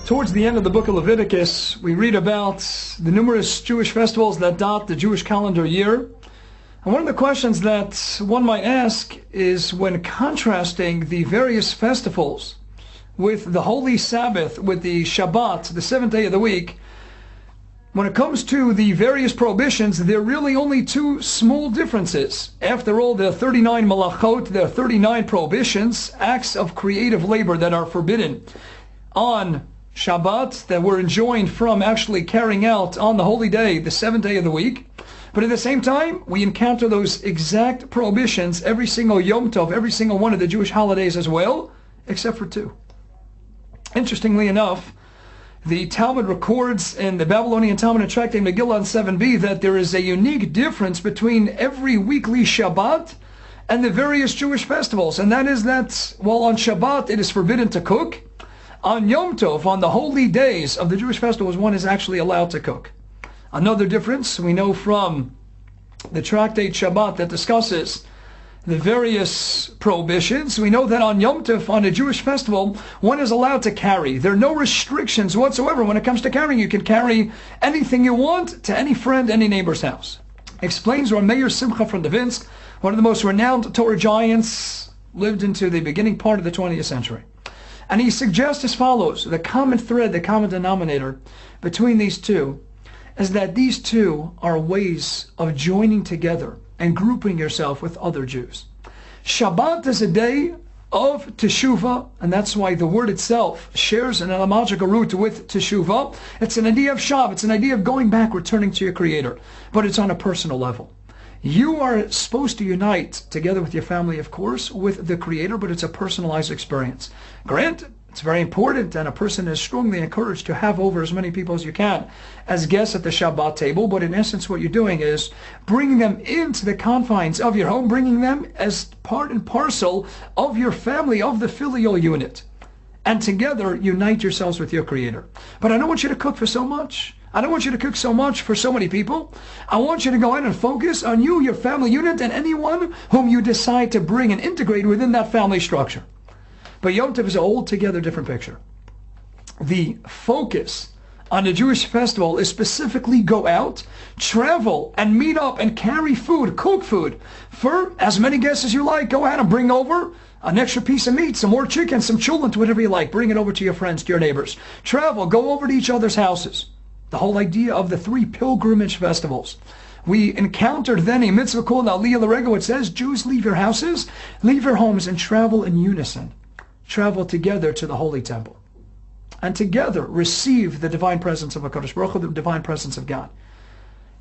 Towards the end of the book of Leviticus, we read about the numerous Jewish festivals that dot the Jewish calendar year. And one of the questions that one might ask is, when contrasting the various festivals with the Holy Sabbath, with the Shabbat, the seventh day of the week, when it comes to the various prohibitions, there are really only two small differences. After all, there are 39 malachot, there are 39 prohibitions, acts of creative labor that are forbidden on Shabbat, that we're enjoined from actually carrying out on the holy day, the seventh day of the week. But at the same time, we encounter those exact prohibitions every single Yom Tov, every single one of the Jewish holidays as well, except for two. Interestingly enough, the Talmud records in the Babylonian Talmud and Tractate Megillah on 7b that there is a unique difference between every weekly Shabbat and the various Jewish festivals. And that is that while on Shabbat it is forbidden to cook, on Yom Tov, on the holy days of the Jewish festivals, one is actually allowed to cook. Another difference we know from the Tractate Shabbat that discusses the various prohibitions. We know that on Yom Tov, on a Jewish festival, one is allowed to carry. There are no restrictions whatsoever when it comes to carrying. You can carry anything you want to any friend, any neighbor's house. Explains Rav Meir Simcha from Devinsk, one of the most renowned Torah giants, lived into the beginning part of the 20th century. And he suggests as follows: the common thread, the common denominator between these two is that these two are ways of joining together and grouping yourself with other Jews. Shabbat is a day of teshuvah, and that's why the word itself shares an etymological root with teshuvah. It's an idea of shav, it's an idea of going back, returning to your Creator, but it's on a personal level. You are supposed to unite together with your family, of course, with the Creator, but it's a personalized experience. Granted, it's very important, and a person is strongly encouraged to have over as many people as you can as guests at the Shabbat table, but in essence what you're doing is bringing them into the confines of your home, bringing them as part and parcel of your family, of the filial unit, and together unite yourselves with your Creator. But I don't want you to cook for so much. I don't want you to cook so much for so many people. I want you to go ahead and focus on you, your family unit, and anyone whom you decide to bring and integrate within that family structure. But Yom Tov is an altogether different picture. The focus on the Jewish festival is specifically go out, travel, and meet up and carry food, cook food for as many guests as you like. Go ahead and bring over an extra piece of meat, some more chicken, some chulent, whatever you like. Bring it over to your friends, to your neighbors. Travel, go over to each other's houses. The whole idea of the three pilgrimage festivals. We encountered then a mitzvah called Aliyah L'Rega, which says, Jews, leave your houses, leave your homes, and travel in unison. Travel together to the Holy Temple. And together receive the divine presence of HaKadosh Baruch Hu, the divine presence of God.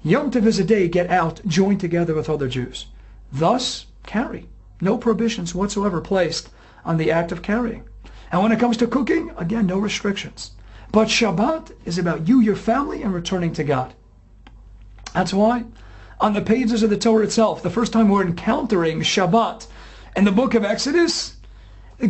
Yom Tov is a day, get out, join together with other Jews. Thus, carry. No prohibitions whatsoever placed on the act of carrying. And when it comes to cooking, again, no restrictions. But Shabbat is about you, your family, and returning to God. That's why on the pages of the Torah itself, the first time we're encountering Shabbat in the book of Exodus,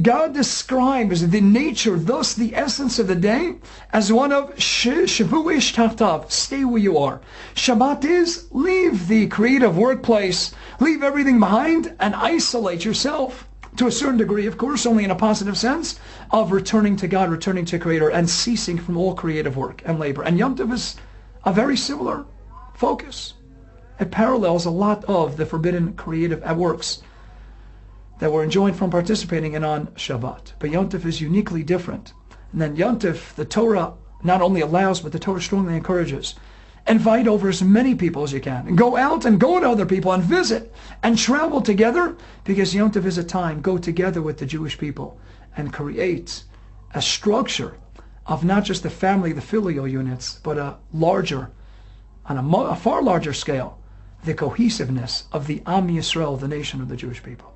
God describes the nature, thus the essence of the day, as one of Shavu Ish Tachtav, stay where you are. Shabbat is leave the creative workplace, leave everything behind, and isolate yourself. To a certain degree, of course, only in a positive sense, of returning to God, returning to Creator, and ceasing from all creative work and labor. And Yom Tov is a very similar focus. It parallels a lot of the forbidden creative works that we're enjoined from participating in on Shabbat. But Yom Tov is uniquely different. And then Yom Tov, the Torah not only allows, but the Torah strongly encourages. Invite over as many people as you can. And go out and go to other people and visit and travel together, because Yom Tov is a time, go together with the Jewish people and create a structure of not just the family, the filial units, but a larger, on a far larger scale, the cohesiveness of the Am Yisrael, the nation of the Jewish people.